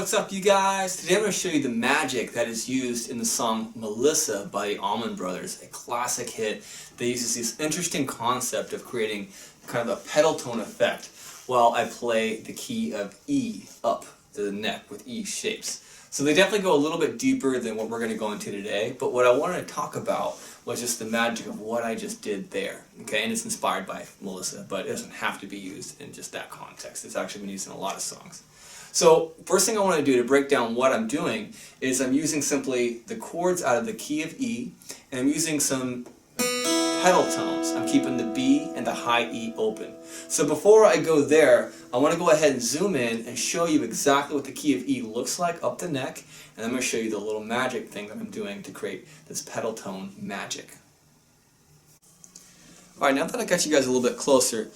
What's up, you guys? Today I'm going to show you the magic that is used in the song Melissa by the Allman Brothers, a classic hit that uses this interesting concept of creating kind of a pedal tone effect while I play the key of E up to the neck with E shapes. So they definitely go a little bit deeper than what we're going to go into today, but what I wanted to talk about was just the magic of what I just did there. Okay, and it's inspired by Melissa, but it doesn't have to be used in just that context. It's actually been used in a lot of songs. So first thing I want to do to break down what I'm doing is I'm using simply the chords out of the key of E, and I'm using some pedal tones. I'm keeping the B and the high E open. So before I go there, I want to go ahead and zoom in and show you exactly what the key of E looks like up the neck, and I'm going to show you the little magic thing that I'm doing to create this pedal tone magic. Alright, now that I got you guys a little bit closer,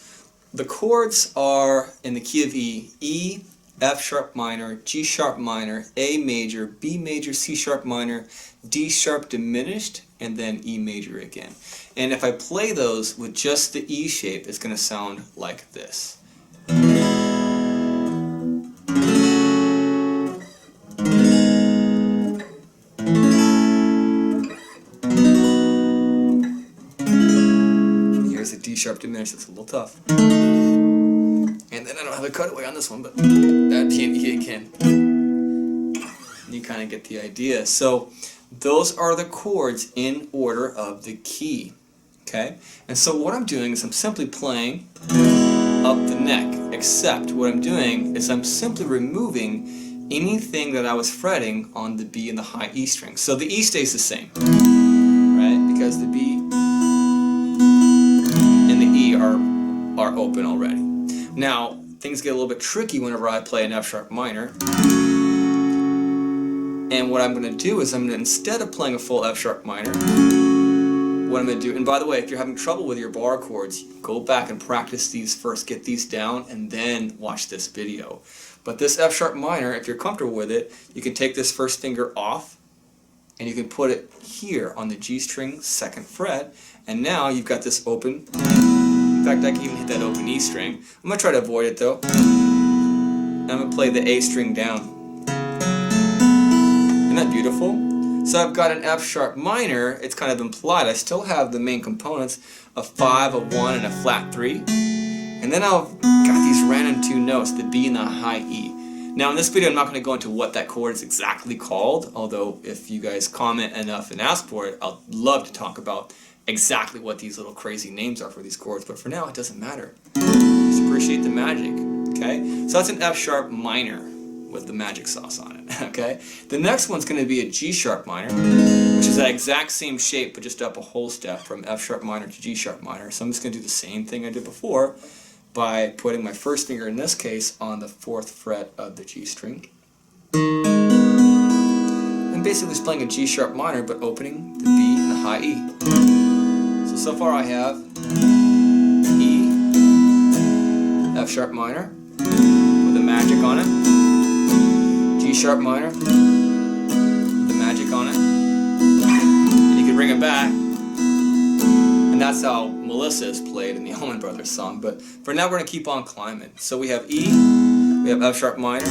the chords are in the key of E, E, F sharp minor, G sharp minor, A major, B major, C sharp minor, D sharp diminished, and then E major again. And if I play those with just the E shape, it's going to sound like this. Here's a D sharp diminished, it's a little tough. And then I don't have a cutaway on this one, but that'd be an E again. You kind of get the idea. So those are the chords in order of the key. Okay? And so what I'm doing is I'm simply playing up the neck, except what I'm doing is I'm simply removing anything that I was fretting on the B and the high E string. So the E stays the same, right? Because the B and the E are open already. Now, things get a little bit tricky whenever I play an F sharp minor. And what I'm going to do is I'm going to, instead of playing a full F sharp minor, what I'm going to do, and by the way, if you're having trouble with your bar chords, go back and practice these first, get these down, and then watch this video. But this F sharp minor, if you're comfortable with it, you can take this first finger off, and you can put it here on the G string 2nd fret, and now you've got this open. In fact, I can even hit that open E string. I'm going to try to avoid it though. I'm going to play the A string down. Isn't that beautiful? So I've got an F sharp minor. It's kind of implied. I still have the main components, a 5, a 1, and a flat 3. And then I've got these random 2 notes, the B and the high E. Now in this video I'm not going to go into what that chord is exactly called, although if you guys comment enough and ask for it, I'll love to talk about exactly what these little crazy names are for these chords, but for now it doesn't matter. Just appreciate the magic, okay? So that's an F sharp minor with the magic sauce on it, okay? The next one's going to be a G sharp minor, which is that exact same shape but just up a whole step from F sharp minor to G sharp minor. So I'm just going to do the same thing I did before by putting my first finger, in this case, on the 4th fret of the G string. And basically just playing a G sharp minor but opening the B and the high E. So far I have E, F sharp minor with the magic on it, G sharp minor with the magic on it, and you can bring it back, and that's how Melissa is played in the Allman Brothers song, but for now we're going to keep on climbing. So we have E, we have F sharp minor,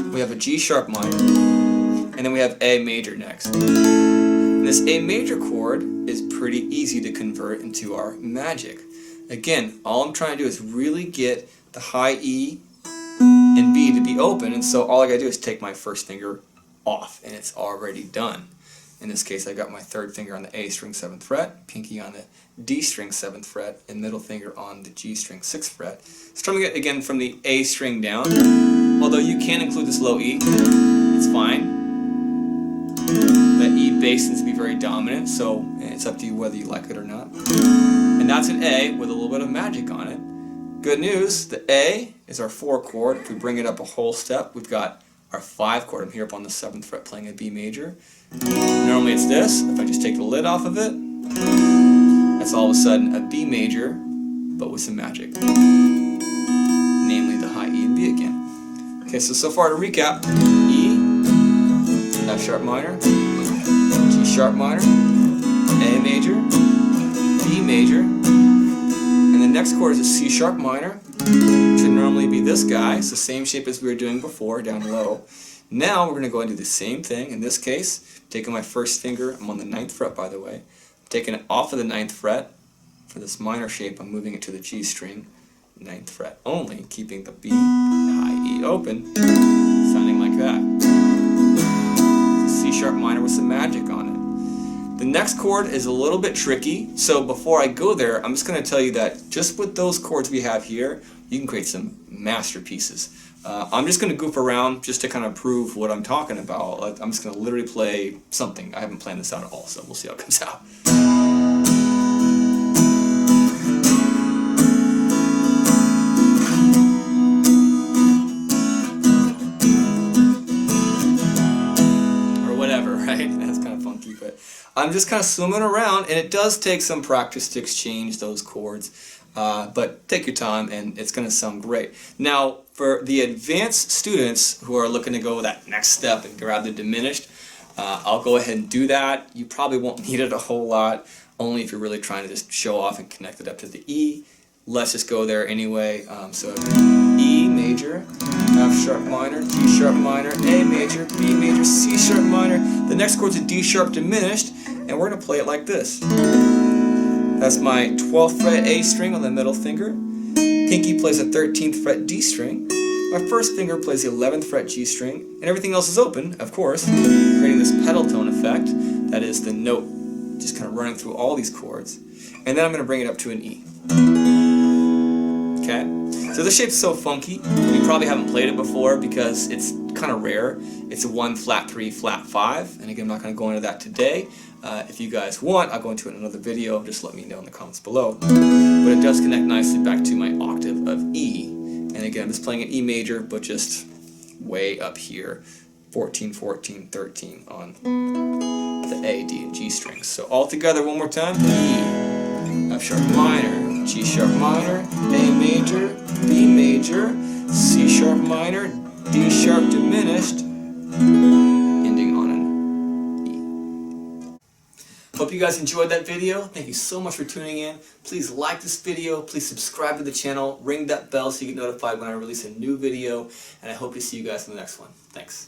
we have a G sharp minor, and then we have A major next. This A major chord is pretty easy to convert into our magic. Again, all I'm trying to do is really get the high E and B to be open, and so all I gotta do is take my first finger off, and it's already done. In this case, I got my 3rd finger on the A string 7th fret, pinky on the D string 7th fret, and middle finger on the G string 6th fret. Strumming it again from the A string down, although you can include this low E, it's fine. That E bass needs to be very dominant, so it's up to you whether you like it or not. And that's an A with a little bit of magic on it. Good news, the A is our 4 chord. If we bring it up a whole step, we've got our 5 chord. I'm here up on the 7th fret playing a B major. Normally it's this. If I just take the lid off of it, that's all of a sudden a B major, but with some magic. Namely the high E and B again. Okay, so far to recap, E, F sharp minor, G sharp minor, A major, B major, and the next chord is a C sharp minor, which would normally be this guy. It's the same shape as we were doing before, down low. Now we're going to go and do the same thing. In this case, taking my first finger, I'm on the 9th fret by the way. I'm taking it off of the 9th fret. For this minor shape, I'm moving it to the G string, 9th fret only, keeping the B, high E open, sounding like that. It's a C sharp minor with some magic on it. The next chord is a little bit tricky, so before I go there, I'm just going to tell you that just with those chords we have here, you can create some masterpieces. I'm just going to goof around just to kind of prove what I'm talking about. I'm just going to literally play something. I haven't planned this out at all, so we'll see how it comes out. I'm just kind of swimming around, and it does take some practice to exchange those chords, but take your time and it's going to sound great. Now, for the advanced students who are looking to go that next step and grab the diminished, I'll go ahead and do that. You probably won't need it a whole lot, only if you're really trying to just show off and connect it up to the E. Let's just go there anyway. So E major, F sharp minor, G sharp minor, A major, B major, C sharp minor. The next chord's a D sharp diminished, and we're going to play it like this. That's my 12th fret A string on the middle finger. Pinky plays a 13th fret D string. My first finger plays the 11th fret G string, and everything else is open, of course, creating this pedal tone effect. That is the note just kind of running through all these chords. And then I'm going to bring it up to an E. Okay? So this shape's so funky, you probably haven't played it before because it's kind of rare. It's a 1 flat 3 flat 5, and again I'm not going to go into that today. If you guys want, I'll go into it in another video, just let me know in the comments below. But it does connect nicely back to my octave of E. And again, I'm just playing an E major, but just way up here, 14, 14, 13 on the A, D, and G strings. So all together one more time, E, F sharp minor, G sharp minor, A major, B major, C sharp minor, D sharp diminished, ending on an E. Hope you guys enjoyed that video. Thank you so much for tuning in. Please like this video, please subscribe to the channel, ring that bell so you get notified when I release a new video, and I hope to see you guys in the next one. Thanks.